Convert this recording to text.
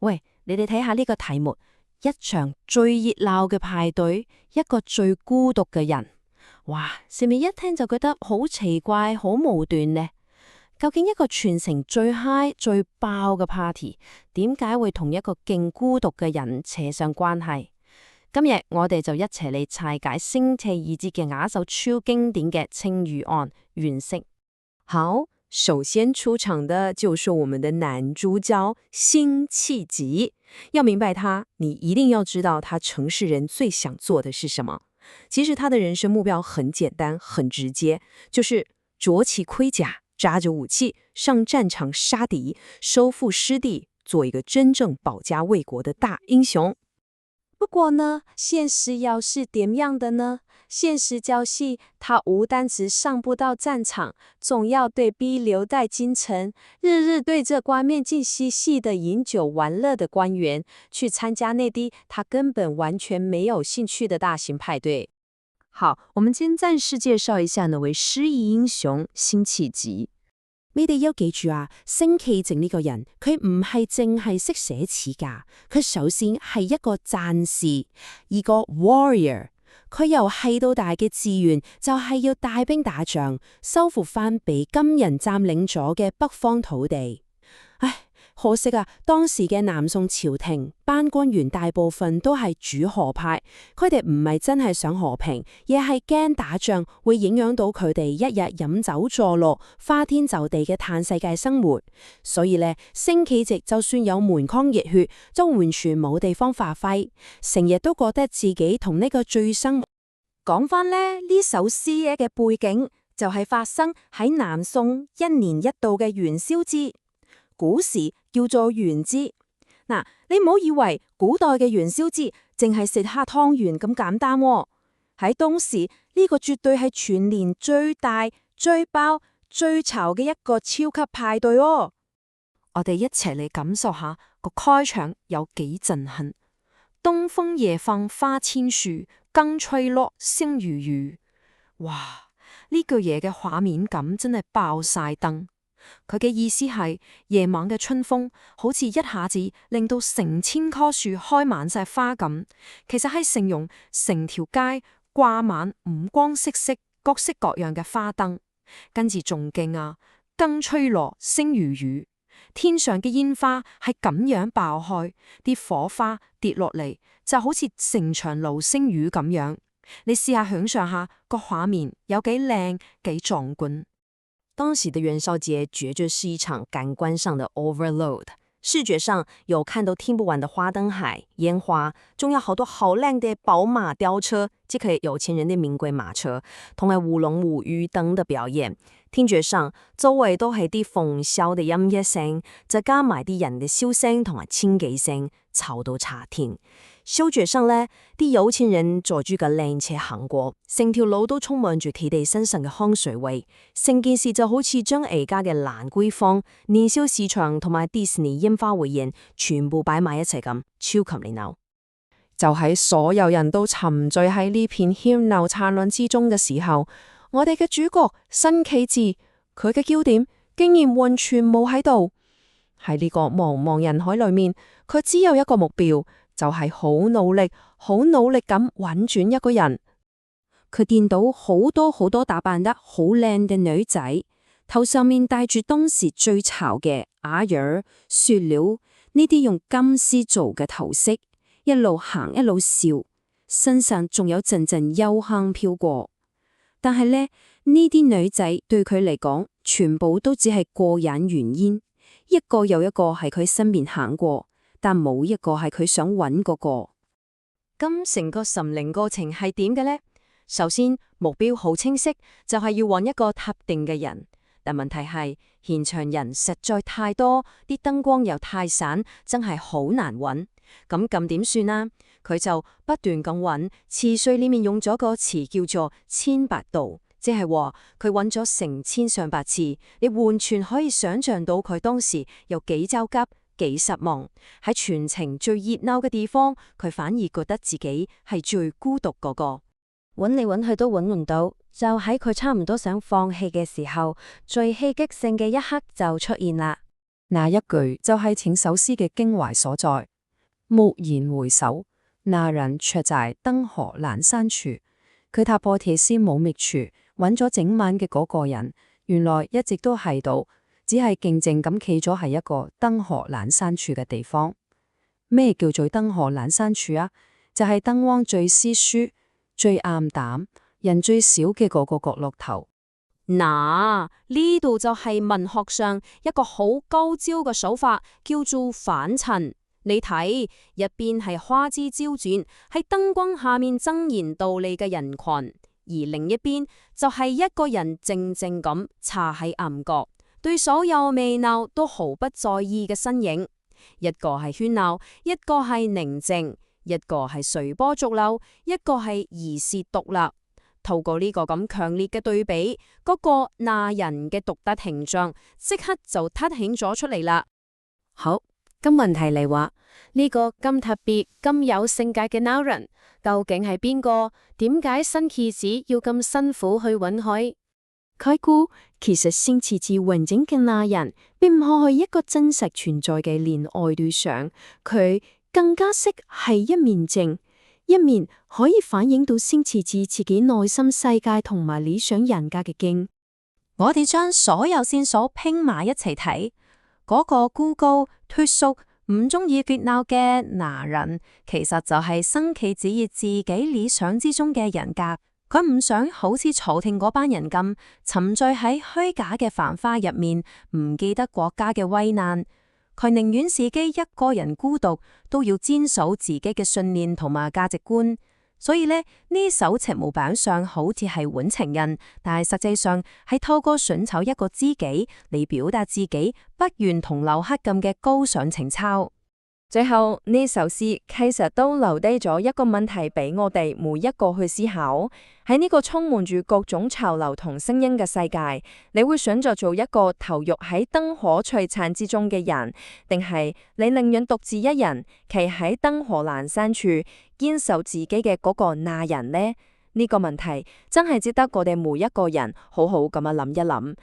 喂，你哋睇下呢個題目，一場最熱鬧嘅派對，一個最孤獨嘅人。哇，是咪一聽就覺得好奇怪、好武斷呢？究竟一個全城最 high、最爆嘅 party，點解會同一個勁孤獨嘅人扯上關係？今日我哋就一齊嚟拆解星期二節嘅那首超經典嘅青玉案原色。好，首先出場的就是我們的男主角辛棄疾。要明白他，你一定要知道他城市人最想做的是什麼。其實他的人生目標很簡單，很直接，就是着起盔甲，揸着武器，上戰場殺敵，收復失地，做一個真正保家衛國的大英雄。不過呢，現實又是點樣的呢？現實就是他無單止上不到戰場，仲要被逼留在京城，日日對着官面靜兮兮的飲酒玩樂的官員，去參加那啲他根本完全沒有興趣的大型派對。好，我們先暫時介紹一下那位失意英雄辛棄疾。你哋要記住啊，辛棄疾呢個人，佢唔係淨係識寫詞㗎，佢首先係一個戰士，一個 warrior。佢由細到大嘅志願就係要帶兵打仗，收復翻被金人佔領咗嘅北方土地。唉，可惜啊，當時嘅南宋朝廷班官員大部分都係主和派，佢哋唔係真係想和平，而係驚打仗會影響到佢哋一日飲酒作樂、花天酒地嘅嘆世界生活。所以呢，辛棄疾就算有滿腔熱血，都完全冇地方發揮，成日都覺得自己同呢個醉生。講翻呢首詩嘅背景，就係發生喺南宋一年一度嘅元宵節。古時叫做元節。嗱，你唔好以為古代嘅元宵節淨係食下湯圓咁簡單喎。喺當時呢個絕對係全年最大、最爆、最嘈嘅一個超級派對哦。我哋一齊嚟感受下個開場有幾震撼。東風夜放花千樹，更吹落星如雨。哇！呢句嘢嘅畫面感真係爆晒燈。佢嘅意思係夜晚嘅春風好似一下子令到成千棵樹開滿晒花咁，其實係形容成條街掛滿五光色色、各式各樣嘅花燈。跟住仲勁啊，更吹落星如雨，天上嘅煙花係咁樣爆開，啲火花跌落嚟就好似成場流星雨咁樣。你試下想象下個畫面有幾靚幾壯觀。當時的元宵節絕對是一場感官上的 overload， 視覺上有看到聽不完的花燈海、煙花，仲有好多好靚的寶馬吊車，即係有錢人的名貴馬車，同埋舞龍舞魚等的表演。聽覺上周圍都係啲鳳簫嘅音樂聲，再加埋啲人嘅笑聲同埋千幾聲，嘈到拆天。嗅覺上呢，啲有錢人坐住架靚車行過，成條路都充滿住佢哋身上嘅香水味，成件事就好似將而家嘅蘭桂坊、年宵市場同埋迪士尼煙花匯演全部擺埋一齊咁，超級熱鬧。就喺所有人都沉醉喺呢片喧鬧燦爛之中嘅時候，我哋嘅主角辛棄疾，佢嘅焦點竟然完全冇喺度。喺呢個茫茫人海裏面，佢只有一個目標，就係好努力咁揾轉一個人。佢見到好多打扮得好靚嘅女仔，頭上面戴住當時最潮嘅啞耳、雪料呢啲用金絲做嘅頭飾，一路行一路笑，身上仲有陣陣幽香飄過。但係呢啲女仔對佢嚟講，全部都只係過眼雲煙，一個又一個喺佢身邊行過，但冇一個係佢想揾嗰個。咁成個神靈過程係點嘅呢？首先目標好清晰，就係要揾一個特定嘅人。但問題係現場人實在太多，啲燈光又太散，真係好難揾。咁點算啊？佢就不斷咁揾，詞序裏面用咗個詞叫做千百度，即係話佢揾咗成千上百次，你完全可以想象到佢當時有幾焦急、幾失望。喺全程最熱鬧嘅地方，佢反而覺得自己係最孤獨嗰個。揾嚟揾去都揾唔到，就喺佢差唔多想放棄嘅時候，最戲劇性嘅一刻就出現啦。那一句就係整首詩嘅經懷所在。驀然回首，那人卻在燈河闌珊處。佢踏破鐵絲冇覓處，揾咗整晚嘅嗰個人，原來一直都喺度，只係靜靜咁企咗喺一個燈河闌珊處嘅地方。咩叫做燈河闌珊處啊？就係燈光最稀疏、最暗淡、人最少嘅嗰個角落頭。嗱，呢度就係文學上一個好高招嘅手法，叫做反襯。你睇，一邊係花枝招展，喺燈光下面爭言道理嘅人群，而另一邊就係一個人靜靜咁插喺暗角，對所有微鬧都毫不在意嘅身影。一個係喧鬧，一個係寧靜，一個係隨波逐流，一個係疑是獨立。透過呢個咁強烈嘅對比，嗰個那人嘅獨特形象即刻就凸顯咗出嚟啦。好，咁問題嚟話，呢個咁特別、咁有性格嘅那人，究竟係邊個？點解辛棄疾要咁辛苦去揾佢？佢估其實辛棄疾揾整嘅那人，並唔係一個真實存在嘅戀愛對象，佢更加識係一面鏡，一面可以反映到辛棄疾自己內心世界同埋理想人格嘅鏡。我哋將所有線索拼埋一齊睇，嗰個孤高脫俗、唔中意熱鬧嘅那人，其實就係辛棄疾以自己理想之中嘅人格。佢唔想好似朝廷嗰班人咁沉醉喺虛假嘅繁花入面，唔記得國家嘅危難。佢寧願自己一個人孤獨，都要堅守自己嘅信念同埋價值觀。所以呢首赤木板上好似係揾情人，但係實際上係透過尋找一個知己嚟表達自己不願同劉克咁嘅高尚情操。最後呢首詩其實都留低咗一個問題俾我哋每一個去思考。喺呢個充滿住各種潮流同聲音嘅世界，你會選擇做一個投入喺燈火璀璨之中嘅人，定係你寧願獨自一人企喺燈河闌珊處堅守自己嘅嗰個那人呢？呢個問題真係值得我哋每一個人好好咁樣諗一諗。